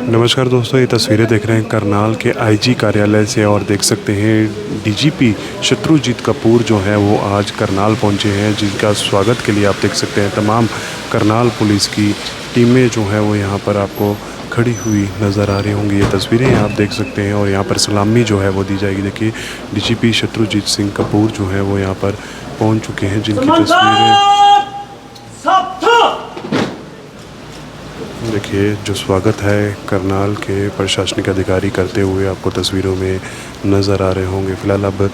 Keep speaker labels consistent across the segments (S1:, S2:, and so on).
S1: नमस्कार दोस्तों, ये तस्वीरें देख रहे हैं करनाल के आईजी कार्यालय से और देख सकते हैं डीजीपी शत्रुजीत कपूर जो है वो आज करनाल पहुंचे हैं, जिनका स्वागत के लिए आप देख सकते हैं तमाम करनाल पुलिस की टीमें जो है वो यहाँ पर आपको खड़ी हुई नज़र आ रही होंगी। ये तस्वीरें आप देख सकते हैं और यहाँ पर सलामी जो है वो दी जाएगी। देखिए डीजीपी शत्रुजीत सिंह कपूर जो है वो यहाँ पर पहुँच चुके हैं, जिनकी तस्वीरें देखिए। जो स्वागत है करनाल के प्रशासनिक अधिकारी करते हुए आपको तस्वीरों में नज़र आ रहे होंगे। फ़िलहाल अब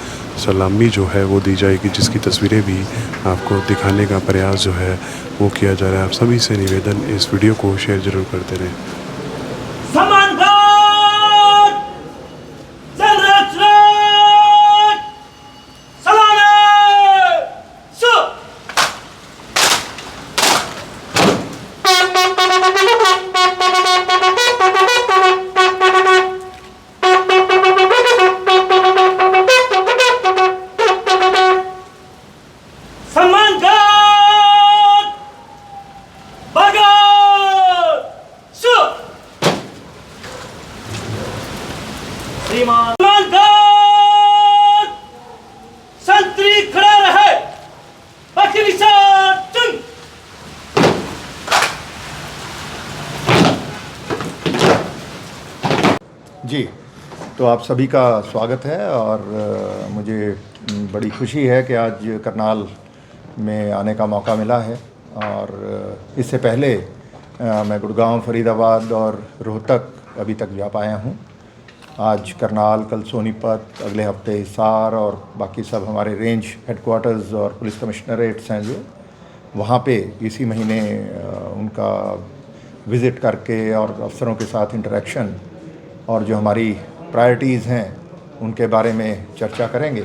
S1: सलामी जो है वो दी जाएगी, जिसकी तस्वीरें भी आपको दिखाने का प्रयास जो है वो किया जा रहा है। आप सभी से निवेदन, इस वीडियो को शेयर ज़रूर करते रहें।
S2: संतरी खड़ा रहे, बाकी निशान चुन।
S3: जी, तो आप सभी का स्वागत है और मुझे बड़ी खुशी है कि आज करनाल में आने का मौका मिला है। और इससे पहले मैं गुड़गांव, फरीदाबाद और रोहतक अभी तक जा पाया हूँ। आज करनाल, कल सोनीपत, अगले हफ्ते हिसार और बाकी सब हमारे रेंज हेडक्वार्टर्स और पुलिस कमिश्नरेट्स हैं जो वहाँ पे इसी महीने उनका विज़िट करके और अफसरों के साथ इंटरेक्शन और जो हमारी प्रायोरिटीज़ हैं उनके बारे में चर्चा करेंगे।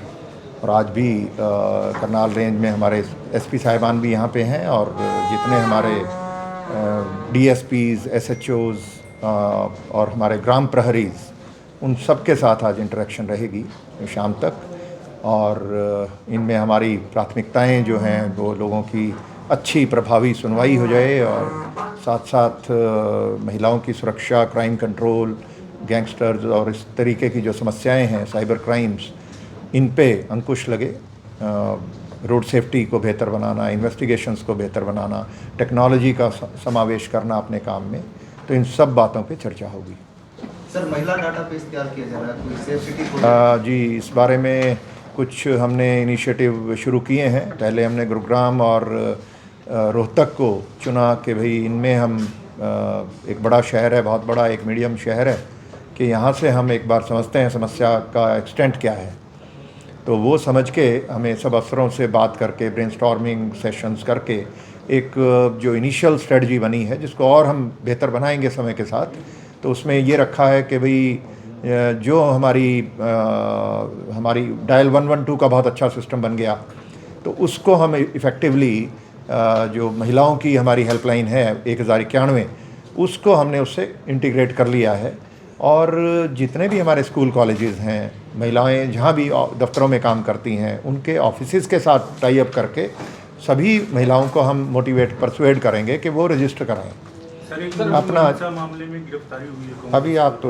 S3: और आज भी करनाल रेंज में हमारे एसपी साहिबान भी यहाँ पे हैं और जितने हमारे डीएसपीज़, एसएचओज़ और हमारे ग्राम प्रहरीज़, उन सब के साथ आज इंटरेक्शन रहेगी शाम तक। और इनमें हमारी प्राथमिकताएं जो हैं वो लोगों की अच्छी प्रभावी सुनवाई हो जाए और साथ साथ महिलाओं की सुरक्षा, क्राइम कंट्रोल, गैंगस्टर्स और इस तरीके की जो समस्याएं हैं, साइबर क्राइम्स, इन पे अंकुश लगे। रोड सेफ्टी को बेहतर बनाना, इन्वेस्टिगेशंस को बेहतर बनाना, टेक्नोलॉजी का समावेश करना अपने काम में, तो इन सब बातों पे चर्चा होगी।
S4: सर, महिला डाटाबेस तैयार किया जा रहा है, कोई सेफ सिटी को
S3: जी, इस बारे में कुछ हमने इनिशिएटिव शुरू किए हैं। पहले हमने गुरुग्राम और रोहतक को चुना कि भाई इनमें हम एक बड़ा शहर है, बहुत बड़ा एक मीडियम शहर है, कि यहाँ से हम एक बार समझते हैं समस्या का एक्सटेंट क्या है। तो वो समझ के हमें सब अफसरों से बात करके, ब्रेनस्टॉर्मिंग सेशंस करके एक जो इनिशियल स्ट्रेटजी बनी है, जिसको और हम बेहतर बनाएंगे समय के साथ। तो उसमें ये रखा है कि भाई जो हमारी डायल 112 का बहुत अच्छा सिस्टम बन गया, तो उसको हम इफ़ेक्टिवली जो महिलाओं की हमारी हेल्पलाइन है 1091, उसको हमने उससे इंटीग्रेट कर लिया है। और जितने भी हमारे स्कूल कॉलेजेस हैं, महिलाएं जहाँ भी दफ्तरों में काम करती हैं, उनके ऑफिसेज़ के साथ टाई अप करके सभी महिलाओं को हम परसुएड करेंगे कि वो रजिस्टर कराएं अपना।
S5: मामले में गिरफ्तारी हुई है।
S3: अभी आप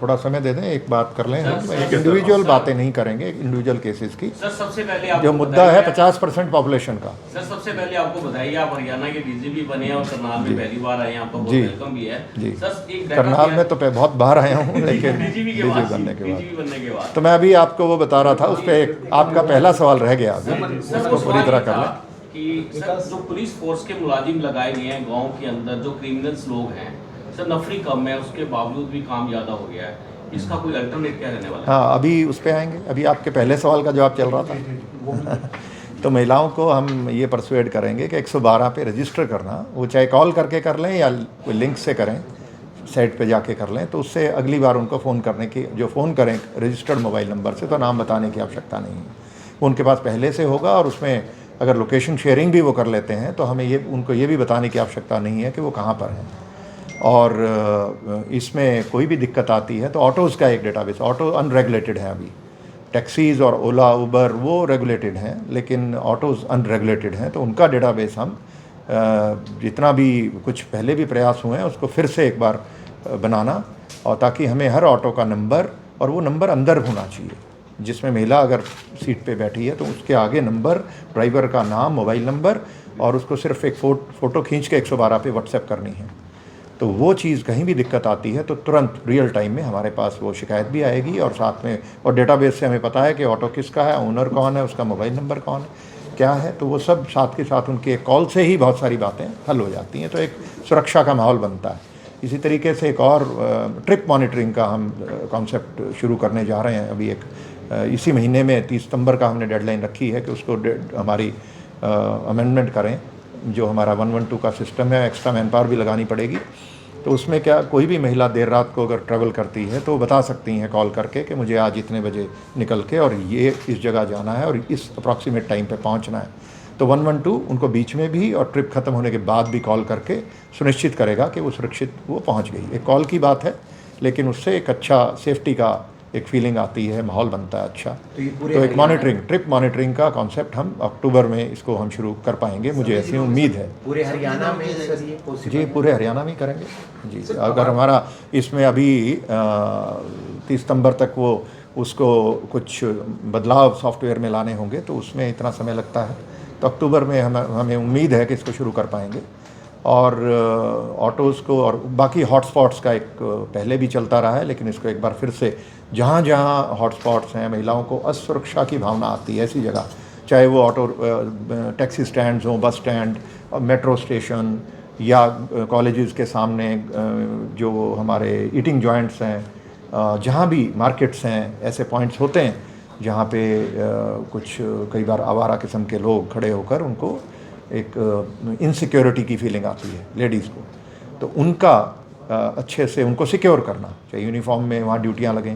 S3: थोड़ा समय दे दें, एक बात कर लें। हम इंडिविजुअल बातें नहीं करेंगे, इंडिविजुअल केसेस की।
S6: सर, सबसे पहले
S3: जो मुद्दा है 50% पॉपुलेशन का।
S6: सर, सबसे पहले आपको बधाई, आप हरियाणा के डीजीपी बने और करनाल में पहली बार आए हैं, आपका बहुत वेलकम भी है।
S3: जी,
S6: सर, एक
S3: करनाल में तो बहुत बार आया हूँ, लेकिन
S6: डीजीपी बनने के बाद
S3: तो मैं अभी आपको वो बता रहा था, उस पर आपका पहला सवाल रह गया, उसको पूरी तरह कर लें
S6: कि सर, जो पुलिस फोर्स के मुलाजिम लगाए गए हैं गांव के अंदर, जो क्रिमिनल्स लोग हैं सर, नफरी कम है, उसके बावजूद भी काम ज़्यादा हो गया है, इसका कोई अल्टरनेट क्या रहने वाला है?
S3: हाँ, अभी उस पर आएंगे। अभी आपके पहले सवाल का जवाब चल रहा था। तो महिलाओं को हम ये परसुएड करेंगे कि 112 पे रजिस्टर करना, वो चाहे कॉल करके कर लें या कोई लिंक से करें, साइट पे जाके कर लें, तो उससे अगली बार उनको फ़ोन करने की, जो फ़ोन करें रजिस्टर्ड मोबाइल नंबर से, तो नाम बताने की आवश्यकता नहीं है, वो उनके पास पहले से होगा। और उसमें अगर लोकेशन शेयरिंग भी वो कर लेते हैं तो हमें उनको ये भी बताने की आवश्यकता नहीं है कि वो कहाँ पर हैं। और इसमें कोई भी दिक्कत आती है तो ऑटोज़ का एक डेटाबेस, ऑटो अनरेगुलेटेड है अभी, टैक्सीज़ और ओला, उबर वो रेगुलेटेड हैं, लेकिन ऑटोज़ अनरेगुलेटेड हैं, तो उनका डेटाबेस हम जितना भी कुछ पहले भी प्रयास हुए हैं उसको फिर से एक बार बनाना, और ताकि हमें हर ऑटो का नंबर, और वो नंबर अंदर होना चाहिए, जिसमें महिला अगर सीट पे बैठी है तो उसके आगे नंबर, ड्राइवर का नाम, मोबाइल नंबर, और उसको सिर्फ एक फ़ोटो खींच के 112 पे व्हाट्सएप करनी है। तो वो चीज़ कहीं भी दिक्कत आती है तो तुरंत रियल टाइम में हमारे पास वो शिकायत भी आएगी, और साथ में और डेटाबेस से हमें पता है कि ऑटो किसका है, ओनर कौन है, उसका मोबाइल नंबर कौन है, क्या है। तो वो सब साथ के साथ उनके एक कॉल से ही बहुत सारी बातें हल हो जाती हैं, तो एक सुरक्षा का माहौल बनता है। इसी तरीके से एक और ट्रिप मॉनिटरिंग का हम कॉन्सेप्ट शुरू करने जा रहे हैं। अभी इसी महीने में 30 सितंबर का हमने डेडलाइन रखी है कि उसको हमारी अमेंडमेंट करें। जो हमारा 112 का सिस्टम है, एक्स्ट्रा मैन पावर भी लगानी पड़ेगी। तो उसमें क्या, कोई भी महिला देर रात को अगर ट्रैवल करती है तो बता सकती हैं कॉल करके कि मुझे आज इतने बजे निकल के और ये इस जगह जाना है और इस अप्रॉक्सीमेट टाइम पे पहुंचना है। तो 112 उनको बीच में भी और ट्रिप ख़त्म होने के बाद भी कॉल करके सुनिश्चित करेगा कि वो सुरक्षित वो पहुंच गई। एक कॉल की बात है, लेकिन उससे एक अच्छा सेफ्टी का एक फीलिंग आती है, माहौल बनता है अच्छा। तो एक मॉनिटरिंग, ट्रिप मॉनिटरिंग का कॉन्सेप्ट हम अक्टूबर में इसको हम शुरू कर पाएंगे, मुझे ऐसी उम्मीद है।
S4: पूरे हरियाणा में सर ये possible
S3: जी, पूरे हरियाणा में करेंगे जी। अगर हमारा इसमें अभी 30 सितंबर तक वो उसको कुछ बदलाव सॉफ्टवेयर में लाने होंगे तो उसमें इतना समय लगता है, तो अक्टूबर में हमें उम्मीद है कि इसको शुरू कर पाएंगे। और ऑटोज़ को और बाकी हॉटस्पॉट्स का एक पहले भी चलता रहा है, लेकिन इसको एक बार फिर से जहाँ जहाँ हॉटस्पॉट्स हैं, महिलाओं को असुरक्षा की भावना आती है ऐसी जगह, चाहे वो ऑटो टैक्सी स्टैंड्स हों, बस स्टैंड, मेट्रो स्टेशन, या कॉलेजेस के सामने जो हमारे ईटिंग जॉइंट्स हैं, जहाँ भी मार्केट्स हैं, ऐसे पॉइंट्स होते हैं जहाँ पे कुछ कई बार आवारा किस्म के लोग खड़े होकर उनको एक इनसिक्योरिटी की फीलिंग आती है लेडीज़ को, तो उनका अच्छे से उनको सिक्योर करना, चाहे यूनिफॉर्म में वहाँ ड्यूटियाँ लगें,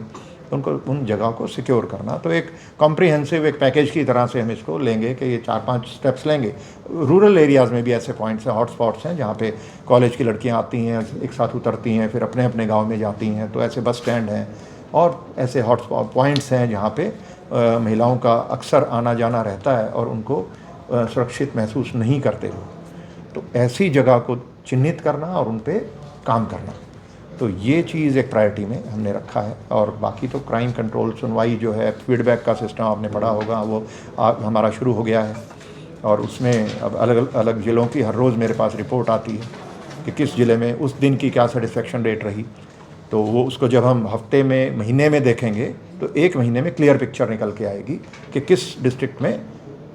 S3: तो उनको उन जगह को सिक्योर करना। तो एक कॉम्प्रिहेंसिव एक पैकेज की तरह से हम इसको लेंगे कि ये 4-5 स्टेप्स लेंगे। रूरल एरियाज़ में भी ऐसे पॉइंट्स हैं, हॉटस्पॉट्स हैं, जहाँ पे कॉलेज की लड़कियाँ आती हैं, एक साथ उतरती हैं, फिर अपने अपने गाँव में जाती हैं। तो ऐसे बस स्टैंड हैं और ऐसे हॉटस्पॉट पॉइंट्स हैं जहाँ पे महिलाओं का अक्सर आना जाना रहता है और उनको सुरक्षित महसूस नहीं करते लोग। तो ऐसी जगह को चिन्हित करना और उन पे काम करना, तो ये चीज़ एक प्रायोरिटी में हमने रखा है। और बाकी तो क्राइम कंट्रोल, सुनवाई जो है, फीडबैक का सिस्टम आपने पढ़ा होगा, वो हमारा शुरू हो गया है। और उसमें अब अलग अलग ज़िलों की हर रोज़ मेरे पास रिपोर्ट आती है कि किस ज़िले में उस दिन की क्या सेटिस्फेक्शन रेट रही। तो वो उसको जब हम हफ्ते में, महीने में देखेंगे तो एक महीने में क्लियर पिक्चर निकल के आएगी कि किस डिस्ट्रिक्ट में,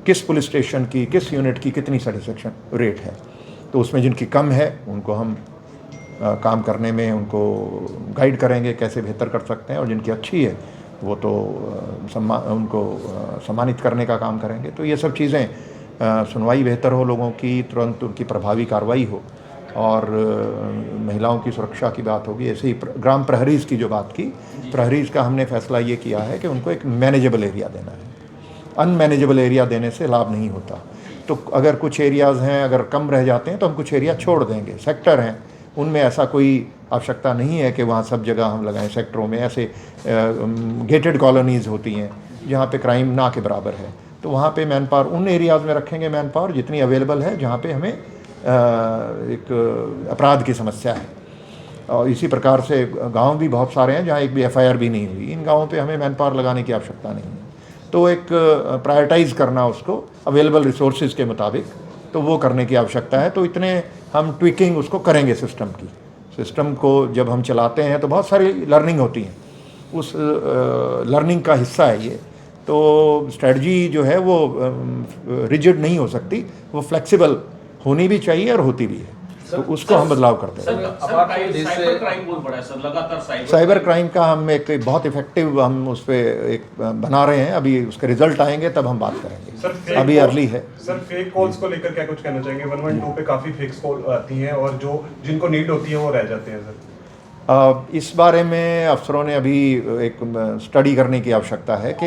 S3: किस पुलिस स्टेशन की, किस यूनिट की कितनी सेटिस्फेक्शन रेट है। तो उसमें जिनकी कम है उनको हम काम करने में उनको गाइड करेंगे कैसे बेहतर कर सकते हैं, और जिनकी अच्छी है वो तो उनको सम्मानित करने का काम करेंगे। तो ये सब चीज़ें, सुनवाई बेहतर हो लोगों की, तुरंत उनकी प्रभावी कार्रवाई हो, और महिलाओं की सुरक्षा की बात होगी। ऐसे ही ग्राम प्रहरीज़ की जो बात की, प्रहरीज़ का हमने फैसला ये किया है कि उनको एक मैनेजेबल एरिया देना है। अनमैनेजेबल एरिया देने से लाभ नहीं होता। तो अगर कुछ एरियाज़ हैं, अगर कम रह जाते हैं तो हम कुछ एरिया छोड़ देंगे। सेक्टर हैं, उनमें ऐसा कोई आवश्यकता नहीं है कि वहाँ सब जगह हम लगाएं। सेक्टरों में ऐसे गेटेड कॉलोनीज़ होती हैं जहाँ पे क्राइम ना के बराबर है, तो वहाँ पे मैन पावर उन एरियाज़ में रखेंगे, मैन पावर जितनी अवेलेबल है जहाँ पे हमें एक अपराध की समस्या है। और इसी प्रकार से गांव भी बहुत सारे हैं जहाँ एक भी एफआईआर भी नहीं हुई, इन गाँवों पे हमें मैन पावर लगाने की आवश्यकता नहीं है। तो एक प्रायोरिटाइज़ करना उसको अवेलेबल रिसोर्सेज के मुताबिक, तो वो करने की आवश्यकता है। तो इतने हम ट्विकिंग उसको करेंगे सिस्टम की। सिस्टम को जब हम चलाते हैं तो बहुत सारी लर्निंग होती है, उस लर्निंग का हिस्सा है ये। तो स्ट्रेटजी जो है वो रिजिड नहीं हो सकती, वो फ्लेक्सिबल होनी भी चाहिए और होती भी है। तो उसको हम बदलाव करते हैं।
S6: साइबर क्राइम बहुत बड़ा है सर, लगातार
S3: साइबर क्राइम का हम एक बहुत इफेक्टिव हम उस पर एक बना रहे हैं। अभी उसके रिजल्ट आएंगे तब हम बात करेंगे, अभी अर्ली है।
S5: सर, फेक कॉल्स को लेकर क्या कुछ कहना चाहेंगे? 112 पे काफ़ी फेक कॉल आती हैं और जिनको नीड होती है वो रह जाते हैं सर।
S3: इस बारे में अफसरों ने अभी एक स्टडी करने की आवश्यकता है कि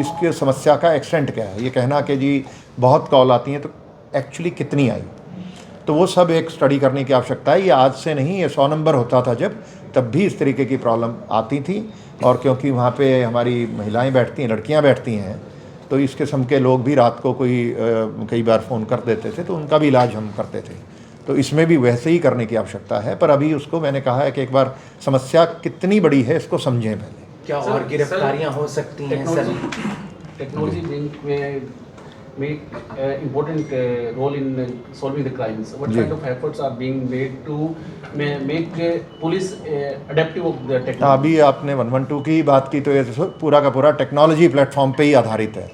S3: इसकी समस्या का एक्सटेंट क्या है। ये कहना कि जी बहुत कॉल आती हैं, तो एक्चुअली कितनी आई, तो वो सब एक स्टडी करने की आवश्यकता है। ये आज से नहीं, ये 100 नंबर होता था जब, तब भी इस तरीके की प्रॉब्लम आती थी। और क्योंकि वहाँ पे हमारी महिलाएं बैठती हैं, लड़कियाँ बैठती हैं, तो इस किस्म के लोग भी रात को कई बार फ़ोन कर देते थे, तो उनका भी इलाज हम करते थे। तो इसमें भी वैसे ही करने की आवश्यकता है, पर अभी उसको मैंने कहा है कि एक बार समस्या कितनी बड़ी है इसको समझें पहले।
S7: क्या और गिरफ्तारियां हो सकती हैं sir?
S8: Technology make important role in solving the crimes. What kind of efforts are being made to make police adaptive of the technology?
S3: अभी आपने 112 की बात की तो ये पूरा का पूरा टेक्नोलॉजी प्लेटफॉर्म पे ही आधारित है,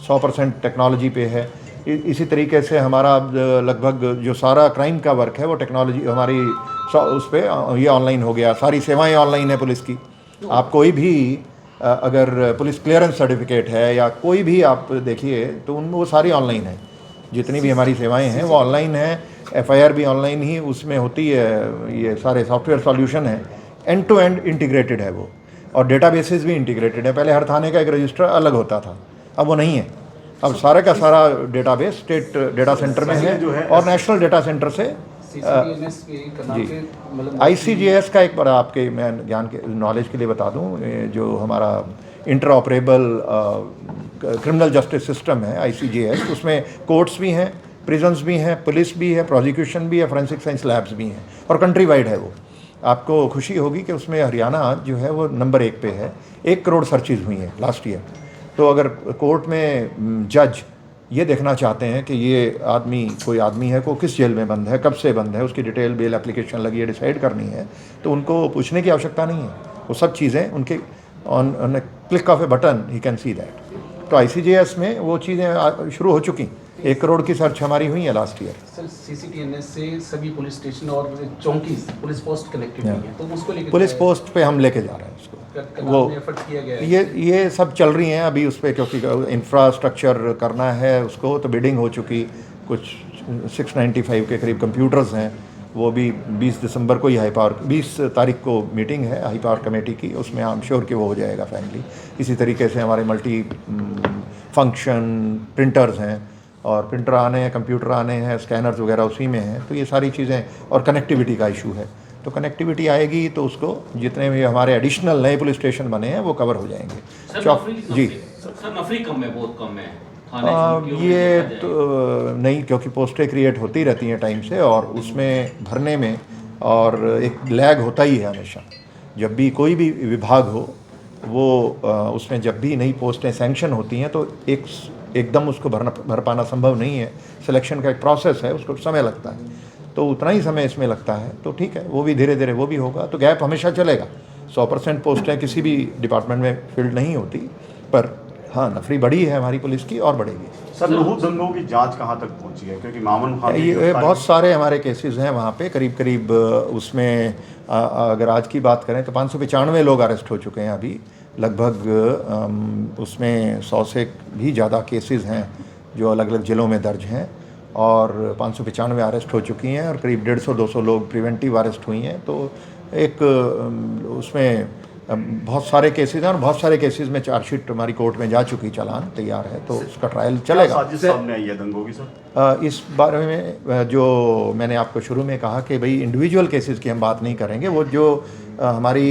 S3: 100% टेक्नोलॉजी पे है। इसी तरीके से हमारा लगभग जो सारा क्राइम का वर्क है वो टेक्नोलॉजी हमारी उस पर ये ऑनलाइन हो गया, सारी सेवाएं ऑनलाइन है पुलिस की। आप कोई भी अगर पुलिस क्लियरेंस सर्टिफिकेट है या कोई भी आप देखिए तो उन वो सारी ऑनलाइन है, जितनी भी हमारी सेवाएं हैं वो ऑनलाइन है। एफआईआर भी ऑनलाइन ही उसमें होती है, ये सारे सॉफ्टवेयर सॉल्यूशन है, एंड टू एंड इंटीग्रेटेड है वो, और डेटाबेसेस भी इंटीग्रेटेड है। पहले हर थाने का एक रजिस्टर अलग होता था, अब वो नहीं है। अब सारे का सारा डेटाबेस स्टेट डेटा सेंटर में है और नेशनल डेटा सेंटर से ICGS का एक बार आपके मैं ज्ञान के नॉलेज के लिए बता दूं, जो हमारा इंटरऑपरेबल क्रिमिनल जस्टिस सिस्टम है ICGS, उसमें कोर्ट्स भी हैं, प्रिजन्स भी हैं, पुलिस भी है, प्रोसिक्यूशन भी है, फोरेंसिक साइंस लैब्स भी हैं, और कंट्री वाइड है वो। आपको खुशी होगी कि उसमें हरियाणा जो है वो नंबर 1 पे है। 1 करोड़ सर्चेज हुई हैं लास्ट ईयर। तो अगर कोर्ट में जज ये देखना चाहते हैं कि ये आदमी कोई आदमी है, को किस जेल में बंद है, कब से बंद है, उसकी डिटेल बेल एप्लीकेशन लगी है, डिसाइड करनी है, तो उनको पूछने की आवश्यकता नहीं है। वो सब चीज़ें उनके on click of A button he can see that. तो ICGS में वो चीज़ें शुरू हो चुकी। 1 करोड़ की सर्च हमारी हुई है लास्ट ईयर।
S8: सर CCTNS से सभी पुलिस स्टेशन और चौकी पुलिस पोस्ट कनेक्टेड नहीं है, तो उसको लेकर
S3: पुलिस पोस्ट पे हम लेके जा रहे हैं उसको। वो
S8: एफर्ट किया गया है।
S3: ये सब चल रही हैं अभी उस पर, क्योंकि इंफ्रास्ट्रक्चर करना है उसको, तो बिडिंग हो चुकी। कुछ 695 के करीब कंप्यूटर्स हैं, वो भी 20 दिसंबर को ही 20 तारीख को मीटिंग है हाई पावर कमेटी की, उसमें आई एम श्योर कि वो हो जाएगा फाइनली। इसी तरीके से हमारे मल्टी फंक्शन प्रिंटर्स हैं, और प्रिंटर आने हैं, कंप्यूटर आने हैं, स्कैनर्स वगैरह उसी में हैं। तो ये सारी चीज़ें, और कनेक्टिविटी का इशू है, तो कनेक्टिविटी आएगी तो उसको जितने भी हमारे एडिशनल नए पुलिस स्टेशन बने हैं वो कवर हो जाएंगे। जी
S6: सर, नफरी कम है, बहुत कम है
S3: ये तो नहीं, क्योंकि पोस्टें क्रिएट होती रहती हैं टाइम से, और उसमें भरने में और एक लैग होता ही है हमेशा। जब भी कोई भी विभाग हो वो उसमें जब भी नई पोस्टें सैंक्शन होती हैं तो एकदम उसको भर पाना संभव नहीं है। सिलेक्शन का एक प्रोसेस है, उसको समय लगता है, तो उतना ही समय इसमें लगता है। तो ठीक है, वो भी धीरे धीरे वो भी होगा, तो गैप हमेशा चलेगा। 100% पोस्टें किसी भी डिपार्टमेंट में फिल्ड नहीं होती, पर हाँ नफरी बड़ी है हमारी पुलिस की और बढ़ेगी।
S9: सर, लहू दंगों की जांच कहाँ तक पहुंची है? क्योंकि मामून खान
S3: ये बहुत सारे हमारे केसेस हैं वहाँ पे, करीब उसमें अगर आज की बात करें तो 595 लोग अरेस्ट हो चुके हैं अभी। लगभग उसमें 100 से भी ज़्यादा केसेस हैं जो अलग अलग ज़िलों में दर्ज हैं, और 595 अरेस्ट हो चुकी हैं, और करीब 150-200 लोग प्रिवेंटिव अरेस्ट हुई हैं। तो एक उसमें बहुत सारे केसेस हैं, और बहुत सारे केसेस में चार्जशीट हमारी कोर्ट में जा चुकी, चालान तैयार है, तो उसका ट्रायल चलेगा।
S9: साजिश सामने आई है दंगों की सर?
S3: इस बारे में जो मैंने आपको शुरू में कहा कि भाई इंडिविजुअल केसेस की हम बात नहीं करेंगे। वो जो हमारी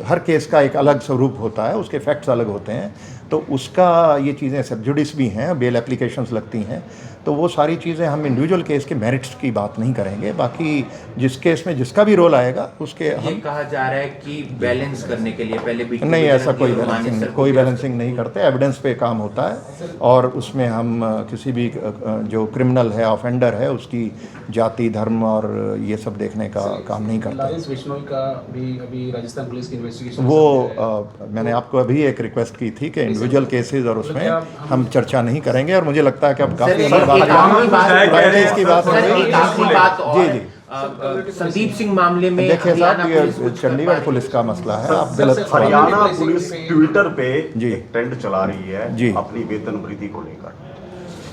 S3: हर केस का एक अलग स्वरूप होता है, उसके फैक्ट्स अलग होते हैं, तो उसका ये चीज़ें सब जुडिस भी हैं, बेल एप्लीकेशंस लगती हैं, तो वो सारी चीज़ें हम इंडिविजुअल केस के मेरिट्स की बात नहीं करेंगे। बाकी जिस केस में जिसका भी रोल आएगा उसके
S7: ये कहा जा रहा है कि बैलेंस करने के लिए पहले भी
S3: नहीं, ऐसा कोई बैलेंसिंग नहीं करते। एविडेंस पे काम होता है, और उसमें हम किसी भी जो क्रिमिनल है, ऑफेंडर है, उसकी जाति, धर्म और ये सब देखने का काम नहीं करते।
S8: लॉरेंस बिश्नोई का भी अभी राजस्थान पुलिस की इन्वेस्टिगेशन
S3: वो मैंने आपको अभी एक रिक्वेस्ट की थी कि इंडिविजुअल केसेस और उसमें हम चर्चा नहीं करेंगे, और मुझे लगता है कि अब काफ़ी इसकी बात जी जी
S7: संदीप सिंह मामले में
S3: देखिए साहब, ये चंडीगढ़ पुलिस का मसला है। आप गलत
S9: हरियाणा पुलिस ट्विटर पे
S3: जी
S9: ट्रेंड चला रही है
S3: जी
S9: अपनी वेतन वृद्धि को लेकर,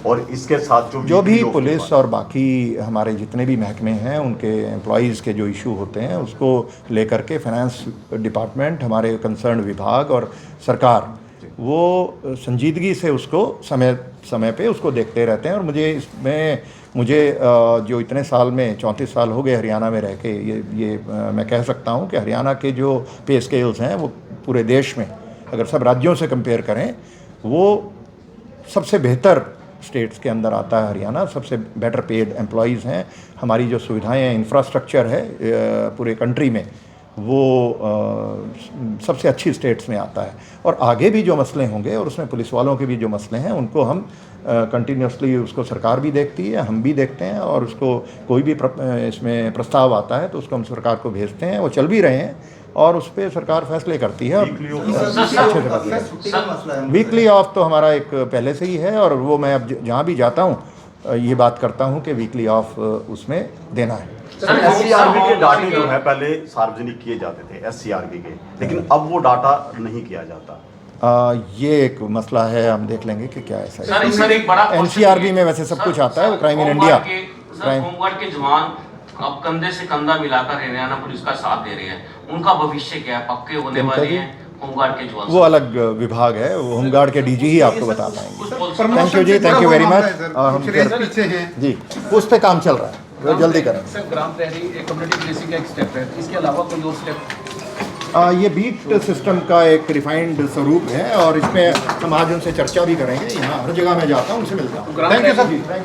S9: और इसके साथ
S3: जो भी पुलिस और बाकी हमारे जितने भी महकमे हैं उनके एम्प्लॉयज़ के जो इशू होते हैं उसको लेकर के फाइनेंस डिपार्टमेंट, हमारे कंसर्न विभाग और सरकार वो संजीदगी से उसको समय पे उसको देखते रहते हैं। और मुझे जो इतने साल में 34 साल हो गए हरियाणा में रह के, ये मैं कह सकता हूँ कि हरियाणा के जो पे स्केल्स हैं वो पूरे देश में अगर सब राज्यों से कंपेयर करें वो सबसे बेहतर स्टेट्स के अंदर आता है हरियाणा, सबसे बेटर पेड एम्प्लॉयज़ हैं, हमारी जो सुविधाएं हैं, इंफ्रास्ट्रक्चर है पूरे कंट्री में, वो सबसे अच्छी स्टेट्स में आता है। और आगे भी जो मसले होंगे और उसमें पुलिस वालों के भी जो मसले हैं उनको हम कंटिन्यूसली, उसको सरकार भी देखती है, हम भी देखते हैं, और उसको कोई भी इसमें प्रस्ताव आता है तो उसको हम सरकार को भेजते हैं, वो चल भी रहे हैं और उस पर सरकार फैसले करती है और अच्छे से करती है।
S4: छुट्टी का मसला है।
S3: वीकली ऑफ तो हमारा एक पहले से ही है और वो मैं अब जहाँ भी जाता हूँ ये बात करता हूँ कि वीकली ऑफ उसमें देना है।
S9: SCRB के डाटे जो है पहले सार्वजनिक किए जाते थे SCRB के, लेकिन अब वो डाटा नहीं किया जाता।
S3: ये एक मसला है, हम देख लेंगे कि क्या ऐसा है।
S6: सर एक बड़ा
S3: NCRB में वैसे सब कुछ आता है, वो क्राइम इन इंडिया।
S6: होमगार्ड के जवान अब कंधे से कंधा मिलाकर हरियाणा पुलिस का साथ दे रहे हैं, उनका भविष्य क्या है? पक्के होने वाले हैं होमगार्ड के जवान? वो
S3: अलग विभाग है, वो होमगार्ड के DG ही आपको बता पाएंगे। Thank you ji, thank you very much. और हम
S4: पीछे हैं
S3: जी, उस पर काम चल रहा है, वो जल्दी करें।
S8: सर ग्राम प्रहरी कम्युनिटी पुलिसिंग का एक स्टेप है, इसके अलावा कोई और स्टेप?
S3: ये बीट सिस्टम का एक रिफाइंड स्वरूप है और इसमें हम आज उनसे चर्चा भी करेंगे। यहाँ हर जगह मैं जाता हूँ, उनसे मिलता हूँ। Thank you sir.